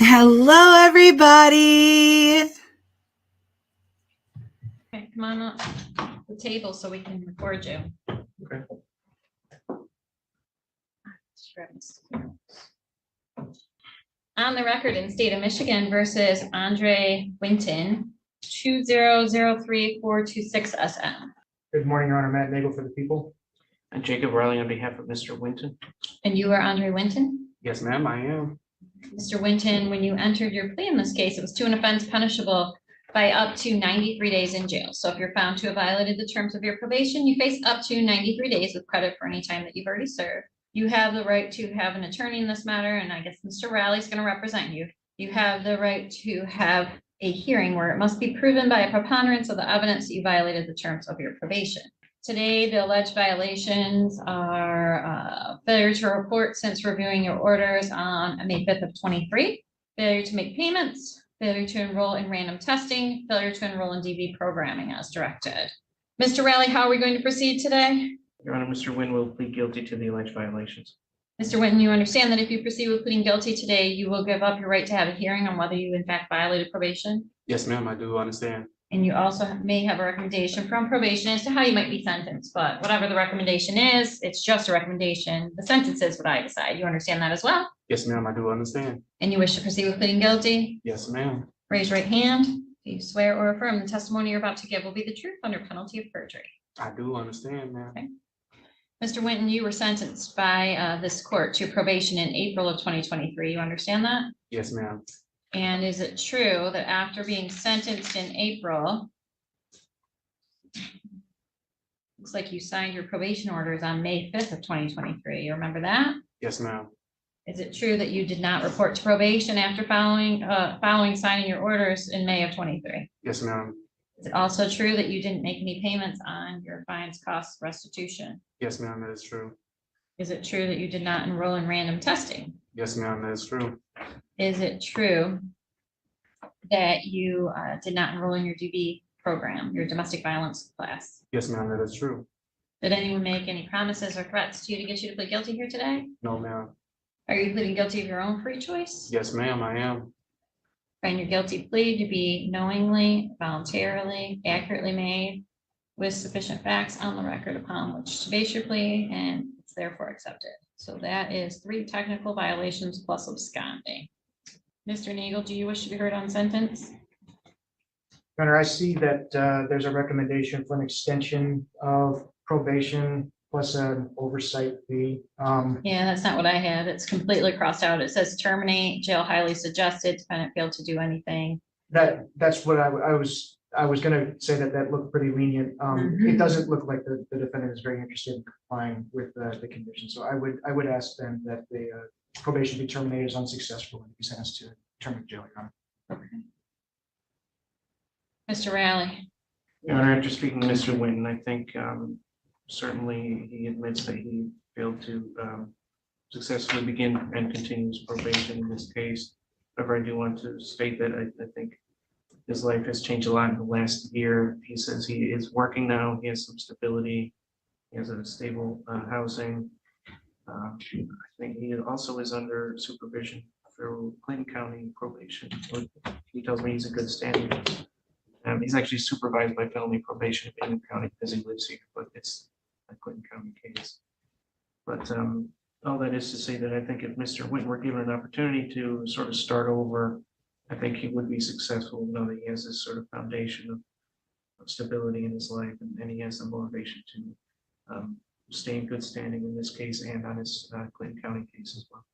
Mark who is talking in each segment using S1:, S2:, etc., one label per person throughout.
S1: Hello, everybody.
S2: Okay, come on up the table so we can record you.
S3: Okay.
S2: On the record in state of Michigan versus Andre Winton, 2003426 SM.
S3: Good morning, Your Honor. Matt Nagel for the people.
S4: And Jacob Riley on behalf of Mr. Winton.
S2: And you are Andre Winton?
S4: Yes, ma'am, I am.
S2: Mr. Winton, when you entered your plea in this case, it was to an offense punishable by up to 93 days in jail. So if you're found to have violated the terms of your probation, you face up to 93 days with credit for any time that you've already served. You have the right to have an attorney in this matter, and I guess Mr. Riley is going to represent you. You have the right to have a hearing where it must be proven by a preponderance of the evidence that you violated the terms of your probation. Today, the alleged violations are failure to report since reviewing your orders on May 5th of 23, failure to make payments, failure to enroll in random testing, failure to enroll in DB programming as directed. Mr. Riley, how are we going to proceed today?
S4: Your Honor, Mr. Wynn will plead guilty to the alleged violations.
S2: Mr. Winton, you understand that if you proceed with pleading guilty today, you will give up your right to have a hearing on whether you in fact violated probation?
S5: Yes, ma'am, I do understand.
S2: And you also may have a recommendation from probation as to how you might be sentenced, but whatever the recommendation is, it's just a recommendation. The sentence is what I decide. You understand that as well?
S5: Yes, ma'am, I do understand.
S2: And you wish to proceed with pleading guilty?
S5: Yes, ma'am.
S2: Raise your right hand. Do you swear or affirm the testimony you're about to give will be the truth under penalty of perjury?
S5: I do understand, ma'am.
S2: Okay. Mr. Winton, you were sentenced by this court to probation in April of 2023. You understand that?
S5: Yes, ma'am.
S2: And is it true that after being sentenced in April, looks like you signed your probation orders on May 5th of 2023. You remember that?
S5: Yes, ma'am.
S2: Is it true that you did not report to probation after following signing your orders in May of 23?
S5: Yes, ma'am.
S2: Is it also true that you didn't make any payments on your fines, costs, restitution?
S5: Yes, ma'am, that is true.
S2: Is it true that you did not enroll in random testing?
S5: Yes, ma'am, that is true.
S2: Is it true that you did not enroll in your DB program, your domestic violence class?
S5: Yes, ma'am, that is true.
S2: Did anyone make any promises or threats to you to get you to plead guilty here today?
S5: No, ma'am.
S2: Are you pleading guilty of your own free choice?
S5: Yes, ma'am, I am.
S2: Find your guilty plea to be knowingly, voluntarily, accurately made with sufficient facts on the record upon which to base your plea, and it's therefore accepted. So that is 3 technical violations plus absconding. Mr. Nagel, do you wish to be heard on sentence?
S3: Your Honor, I see that there's a recommendation for an extension of probation plus an oversight fee.
S2: Yeah, that's not what I had. It's completely crossed out. It says terminate, jail highly suggested, defendant failed to do anything.
S3: That's what I was gonna say, that looked pretty lenient. It doesn't look like the defendant is very interested in complying with the condition. So I would ask then that the probation be terminated as unsuccessful and be sentenced to term of jail, Your Honor.
S2: Okay. Mr. Riley.
S4: Your Honor, after speaking to Mr. Winton, I think certainly he admits that he failed to successfully begin and continue his probation in this case. However, I do want to state that I think his life has changed a lot in the last year. He says he is working now. He has some stability. He has a stable housing. I think he also is under supervision for Clinton County probation. He tells me he's in good standing. He's actually supervised by felony probation in Clinton County because he lives here, but it's a Clinton County case. But all that is to say that I think if Mr. Winton were given an opportunity to sort of start over, I think he would be successful now that he has this sort of foundation of stability in his life, and he has the motivation to stay in good standing in this case and on his Clinton County case as well.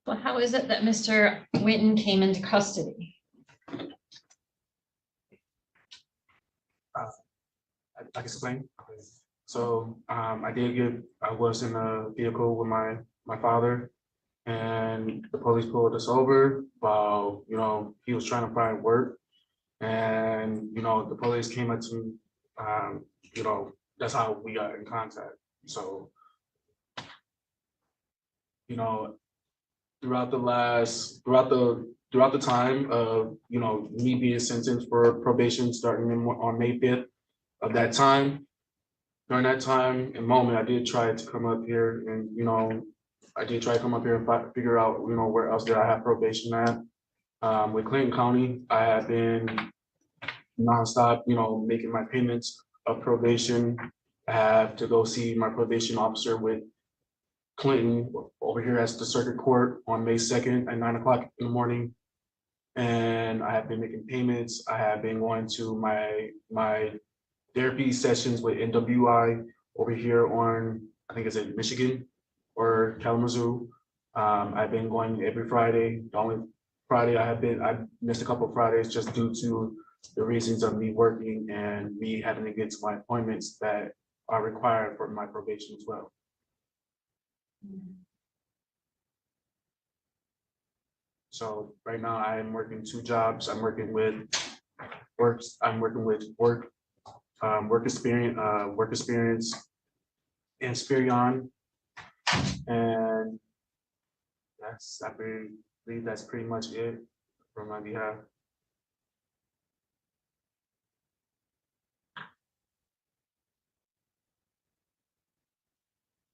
S2: Well, how is it that Mr. Winton came into custody?
S5: I can explain. So I was in a vehicle with my father, and the police pulled us over while, he was trying to find work. And, the police came up to me, that's how we got in contact. So, throughout the time of, me being sentenced for probation starting on May 5th of that time, during that time and moment, I did try to come up here and, I did try to come up here and figure out, where else did I have probation at. With Clinton County, I have been nonstop, making my payments of probation. I have to go see my probation officer with Clinton over here at the circuit court on May 2nd at 9 o'clock in the morning. And I have been making payments. I have been going to my therapy sessions with NWI over here on, I think it's in Michigan or Kalamazoo. I've been going every Friday. The only Friday I missed a couple of Fridays just due to the reasons of me working and me having to get to my appointments that are required for my probation as well. So right now I am working 2 jobs. I'm working with work experience and Spirion. And I believe that's pretty much it from my behalf.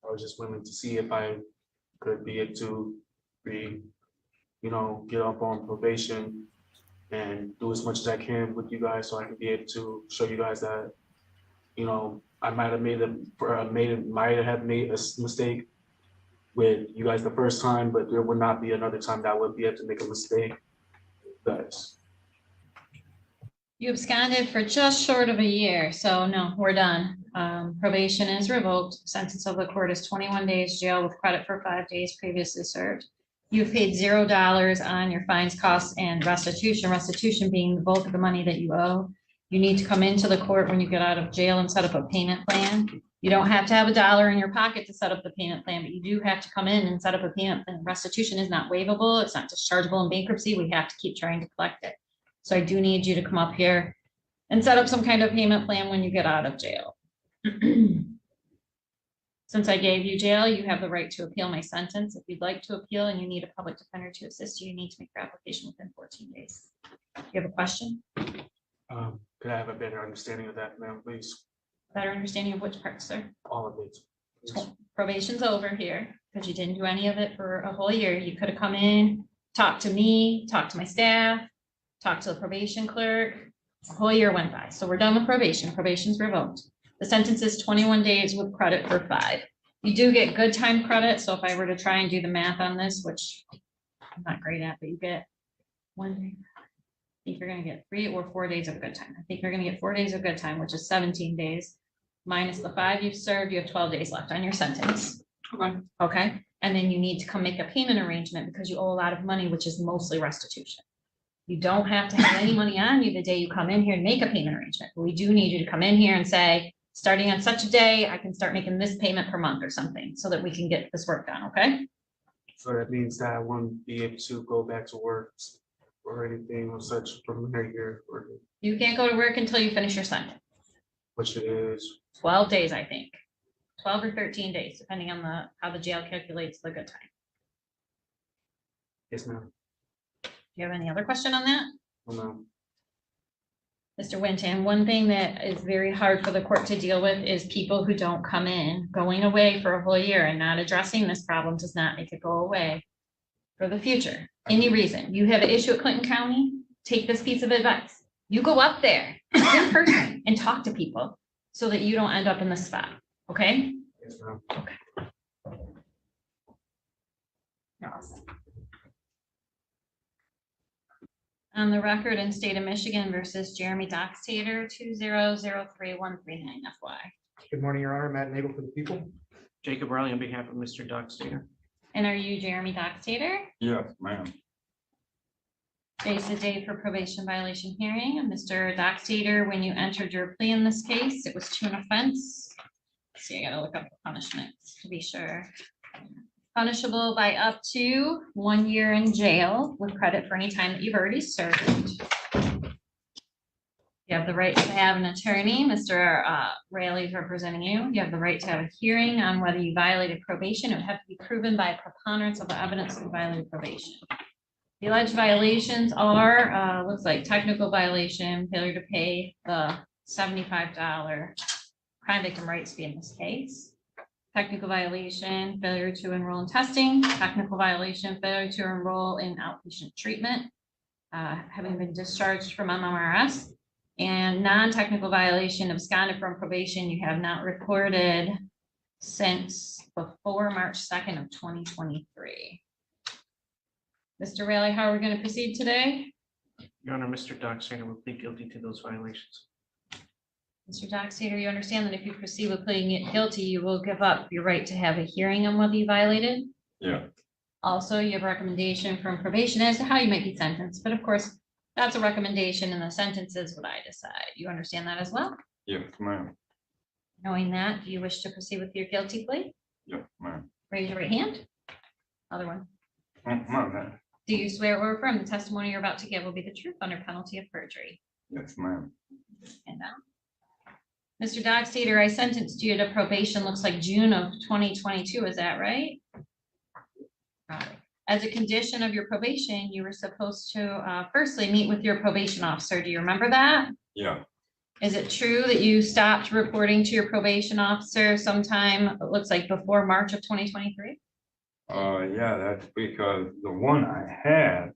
S5: I was just willing to see if I could be able to get up on probation and do as much as I can with you guys so I can be able to show you guys that, I might have made a mistake with you guys the first time, but there would not be another time that I would be able to make a mistake. Guys.
S2: You absconded for just short of a year, so no, we're done. Probation is revoked. Sentence of the court is 21 days jail with credit for 5 days previously served. You've paid $0 on your fines, costs, and restitution. Restitution being the bulk of the money that you owe. You need to come into the court when you get out of jail and set up a payment plan. You don't have to have $1 in your pocket to set up the payment plan, but you do have to come in and set up a payment plan. Restitution is not waivable. It's not dischargeable in bankruptcy. We have to keep trying to collect it. So I do need you to come up here and set up some kind of payment plan when you get out of jail. Since I gave you jail, you have the right to appeal my sentence. If you'd like to appeal and you need a public defender to assist you, you need to make your application within 14 days. You have a question?
S5: Could I have a better understanding of that, ma'am, please?
S2: Better understanding of which part, sir?
S5: All of it. Please.
S2: Probation's over here because you didn't do any of it for a whole year. You could have come in, talked to me, talked to my staff, talked to the probation clerk. A whole year went by. So we're done with probation. Probation's revoked. The sentence is 21 days with credit for 5. You do get good time credit. So if I were to try and do the math on this, which I'm not great at, but you get 1 day. I think you're going to get 3 or 4 days of good time. I think you're going to get 4 days of good time, which is 17 days. Minus the 5 you've served, you have 12 days left on your sentence.
S5: Okay.
S2: Okay. And then you need to come make a payment arrangement because you owe a lot of money, which is mostly restitution. You don't have to have any money on you the day you come in here and make a payment arrangement. But we do need you to come in here and say, starting on such a day, I can start making this payment per month or something so that we can get this work done. Okay.
S5: So that means that I won't be able to go back to work or anything of such from here, or
S2: You can't go to work until you finish your sentence.
S5: which it is.
S2: 12 days, I think. 12 or 13 days, depending on how the jail calculates the good time.
S5: Yes, ma'am.
S2: Do you have any other question on that?
S5: Oh, no.
S2: Mr. Winton, one thing that is very hard for the court to deal with is people who don't come in. Going away for a whole year and not addressing this problem does not make it go away for the future. Any reason. You have an issue at Clinton County, take this piece of advice. You go up there in person and talk to people so that you don't end up in this spot. Okay?
S5: Yes, ma'am.
S2: Awesome. On the record in state of Michigan versus Jeremy Doxtater, 2003139 FY.
S3: Good morning, Your Honor. Matt Nagel for the people.
S4: Jacob Riley on behalf of Mr. Dockstader.
S2: And are you Jeremy Doxtater?
S6: Yes, ma'am.
S2: Today's the day for probation violation hearing. And Mr. Doxtater, when you entered your plea in this case, it was to an offense. Let's see, I gotta look up the punishments to be sure. Punishable by up to 1 year in jail with credit for any time that you've already served. You have the right to have an attorney. Mr. Raley is representing you. You have the right to have a hearing on whether you violated probation. It would have to be proven by a preponderance of the evidence that you violated probation. The alleged violations are, looks like technical violation, failure to pay the $75 crime victim rights fee in this case. Technical violation, failure to enroll in testing, technical violation, failure to enroll in outpatient treatment, having been discharged from MMRS, and non-technical violation, absconded from probation, you have not recorded since before March 2nd of 2023. Mr. Raleigh, how are we going to proceed today?
S4: Your Honor, Mr. Doxer will plead guilty to those violations.
S2: Mr. Doxator, you understand that if you proceed with pleading it guilty, you will give up your right to have a hearing on whether you violated?
S6: Yeah.
S2: Also, you have a recommendation from probation as to how you might be sentenced, but of course, that's a recommendation and the sentence is what I decide. You understand that as well?
S6: Yes, ma'am.
S2: Knowing that, do you wish to proceed with your guilty plea?
S6: Yes, ma'am.
S2: Raise your right hand. Other one.
S6: My bad.
S2: Do you swear or affirm the testimony you're about to give will be the truth under penalty of perjury?
S6: Yes, ma'am.
S2: And now. Mr. Doxator, I sentenced you to probation, looks like June of 2022, is that right? Got it. As a condition of your probation, you were supposed to firstly meet with your probation officer. Do you remember that?
S6: Yeah.
S2: Is it true that you stopped reporting to your probation officer sometime, it looks like before March of 2023?
S6: Yeah, that's because the one I had,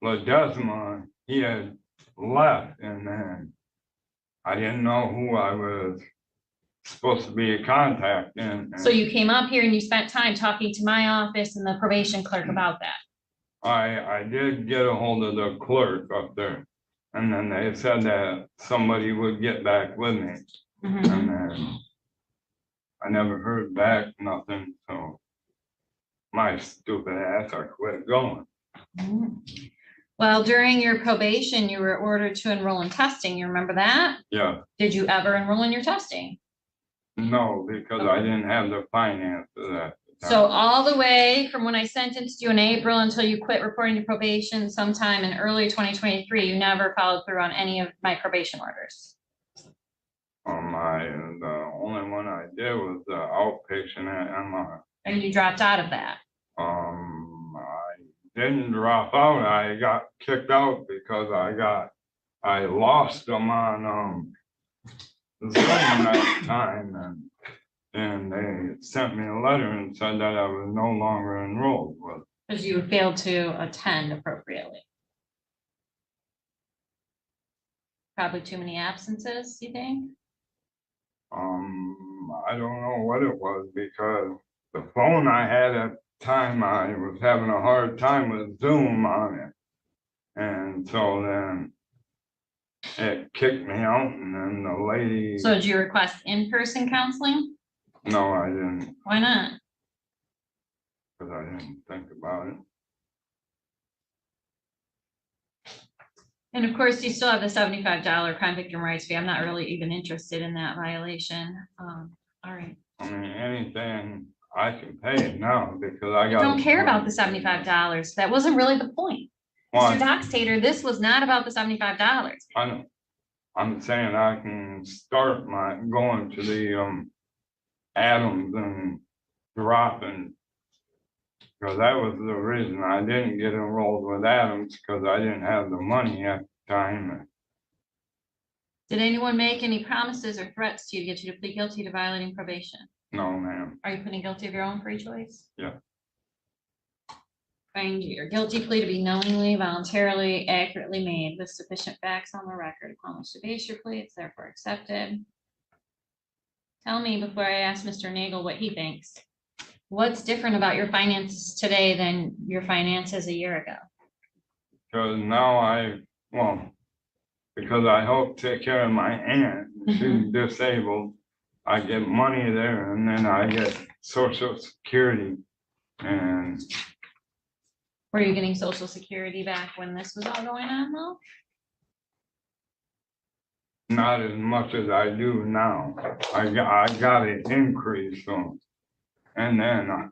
S6: Ledesma, he had left, and then I didn't know who I was supposed to be contacting. and
S2: So you came up here and you spent time talking to my office and the probation clerk about that.
S6: I did get a hold of the clerk up there, and then they said that somebody would get back with me,
S2: Mhm.
S6: and then I never heard back, nothing, so my stupid ass, I quit going.
S2: Well, during your probation, you were ordered to enroll in testing. You remember that?
S6: Yeah,
S2: Did you ever enroll in your testing?
S6: no, because I didn't have the finance for that.
S2: So all the way from when I sentenced you in April until you quit reporting to probation sometime in early 2023, you never followed through on any of my probation orders.
S6: The only one I did was the outpatient at MR.
S2: And you dropped out of that.
S6: I didn't drop out, I got kicked out because I lost them on, Zoom that time, and they sent me a letter and said that I was no longer enrolled with.
S2: Because you failed to attend appropriately. Probably too many absences, you think?
S6: I don't know what it was, because the phone I had at the time, I was having a hard time with Zoom on it. And so then it kicked me out, and then the lady,
S2: So did you request in-person counseling?
S6: no, I didn't,
S2: Why not?
S6: because I didn't think about it.
S2: And of course, you still have the $75 crime victim rights fee. I'm not really even interested in that violation. All right.
S6: I mean, anything I can pay it now, because I
S2: I
S6: got.
S2: don't care about the $75. That wasn't really the point.
S6: Why?
S2: Mr. Doxator, this was not about the $75.
S6: I know. I'm saying I can start my going to the Adams and dropping. Because that was the reason I didn't get enrolled with Adams, because I didn't have the money at the time.
S2: Did anyone make any promises or threats to you to get you to plead guilty to violating probation?
S6: No, ma'am.
S2: Are you pleading guilty of your own free choice?
S6: Yeah.
S2: Find your guilty plea to be knowingly, voluntarily, accurately made with sufficient facts on the record upon which to base your plea. It's therefore accepted. Tell me before I ask Mr. Nagel what he thinks. What's different about your finances today than your finances a year ago?
S6: Because now because I help take care of my aunt, she's disabled. I get money there, and then I get Social Security, and
S2: Were you getting Social Security back when this was all going on though?
S6: not as much as I do now. I got an increase, so. And then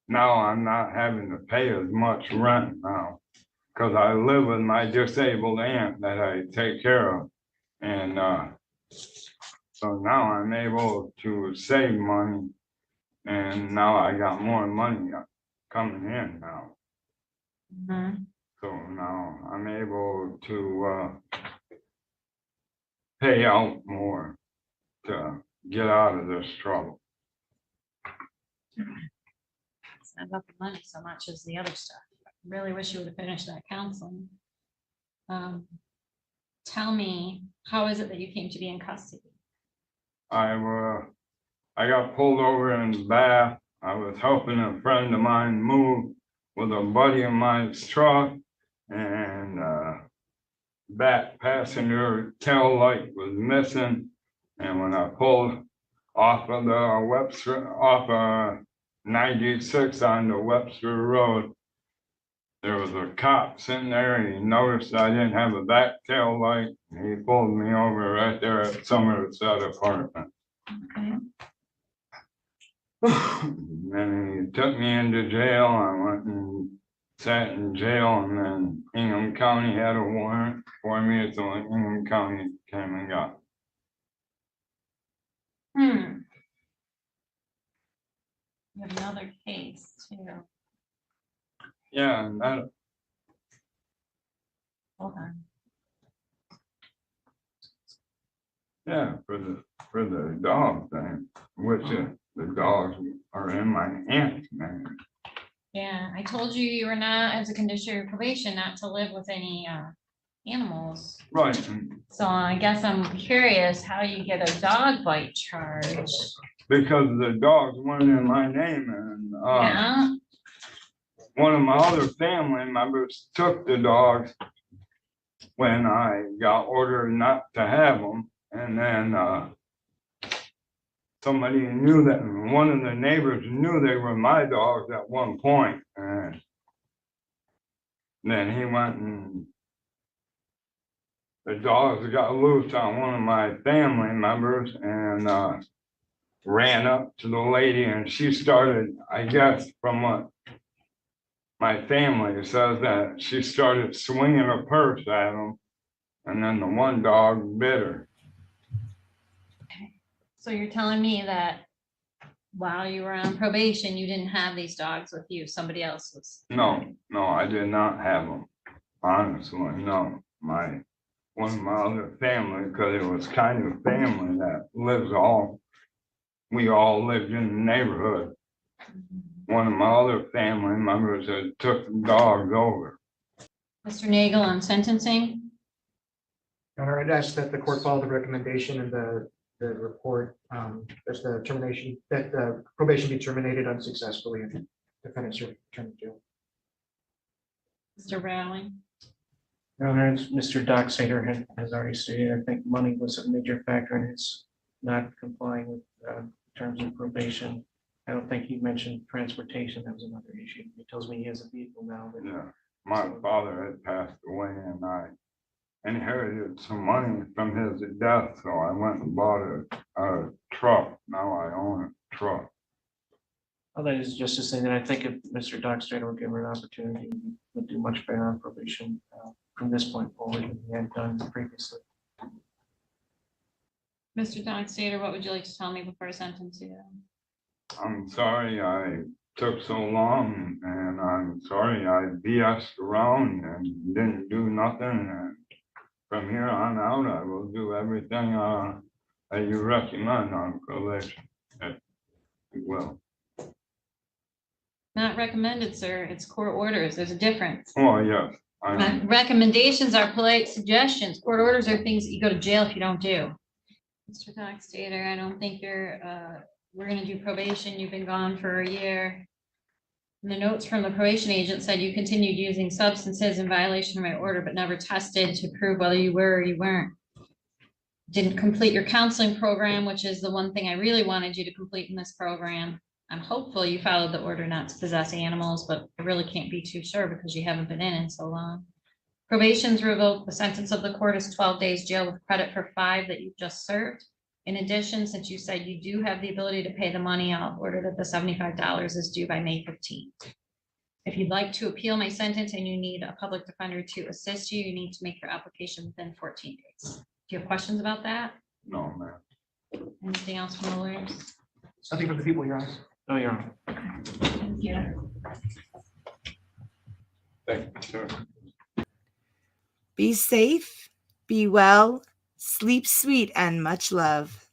S6: now I'm not having to pay as much rent now, because I live with my disabled aunt that I take care of. And so now I'm able to save money, and now I got more money coming in now.
S2: Mhm.
S6: So now I'm able to pay out more to get out of this trouble.
S2: It's not about the money so much as the other stuff. Really wish you would have finished that counseling. Tell me, how is it that you came to be in custody?
S6: I got pulled over in Bath. I was helping a friend of mine move with a buddy of mine's truck, and back passenger tail light was missing. And when I pulled off of the Webster, off 96 on the Webster Road, there was a cop sitting there, and he noticed I didn't have a back tail light. And he pulled me over right there at Somerset apartment.
S2: Okay.
S6: Then he took me into jail. I went and sat in jail, and then Ingham County had a warrant for me, so Ingham County came and got me.
S2: You have another case too.
S6: Yeah, and that,
S2: Hold on.
S6: yeah, for the dog thing, which the dogs are in my aunt's name.
S2: Yeah, I told you you were not, as a condition of your probation, not to live with any animals.
S6: Right,
S2: So I guess I'm curious how you get a dog bite charge.
S6: because the dogs weren't in my name, and
S2: Yeah,
S6: one of my other family members took the dogs when I got ordered not to have them, and then somebody knew that, one of the neighbors knew they were my dogs at one point, and then he went and the dogs got loose on one of my family members and ran up to the lady, and she started, I guess, from what my family says, that she started swinging a purse at him, and then the one dog bit her.
S2: so you're telling me that while you were on probation, you didn't have these dogs with you, somebody else was?
S6: No, I did not have them. Honestly, no. One of my other family, because it was kind of family that we all lived in the neighborhood. One of my other family members that took the dogs over.
S2: Mr. Nagel, on sentencing?
S3: Your Honor, I'd ask that the court follow the recommendation in the report, there's the termination, that the probation be terminated unsuccessfully and defendants are returned to jail.
S2: Mr. Rowley?
S4: Your Honor, as Mr. Doc Sater has already stated, I think money was a major factor in his not complying with terms of probation. I don't think he mentioned transportation. That was another issue. He tells me he has a vehicle now, but
S6: Yeah, my father had passed away, and I inherited some money from his death, so I went and bought a truck. Now I own a truck.
S4: all that is just to say that I think if Mr. Doc Sater were given an opportunity, he would do much better on probation from this point forward than he had done previously.
S2: Mr. Doc Sater, what would you like to tell me before I sentence you?
S6: I'm sorry I took so long, and I'm sorry I BS'd around and didn't do nothing. And from here on out, I will do everything that you recommend on probation. Well,
S2: Not recommended, sir. It's court orders. There's a difference.
S6: oh, yes. I
S2: Recommendations are polite suggestions. Court orders are things that you go to jail if you don't do. Mr. Doc Stater, I don't think we're gonna do probation. You've been gone for a year. And the notes from the probation agent said you continued using substances in violation of my order, but never tested to prove whether you were or you weren't. Didn't complete your counseling program, which is the one thing I really wanted you to complete in this program. I'm hopeful you followed the order not to possess animals, but I really can't be too sure because you haven't been in so long. Probation's revoked. The sentence of the court is 12 days jail with credit for 5 that you've just served. In addition, since you said you do have the ability to pay the money, I'll order that the $75 is due by May 15th. If you'd like to appeal my sentence and you need a public defender to assist you, you need to make your application within 14 days. Do you have questions about that?
S6: no, man.
S2: Anything else from the lawyers?
S3: Something from the people, Your Honor.
S4: Oh, Your Honor.
S2: Thank you.
S6: Thank you, sir.
S1: Be safe, be well, sleep sweet, and much love.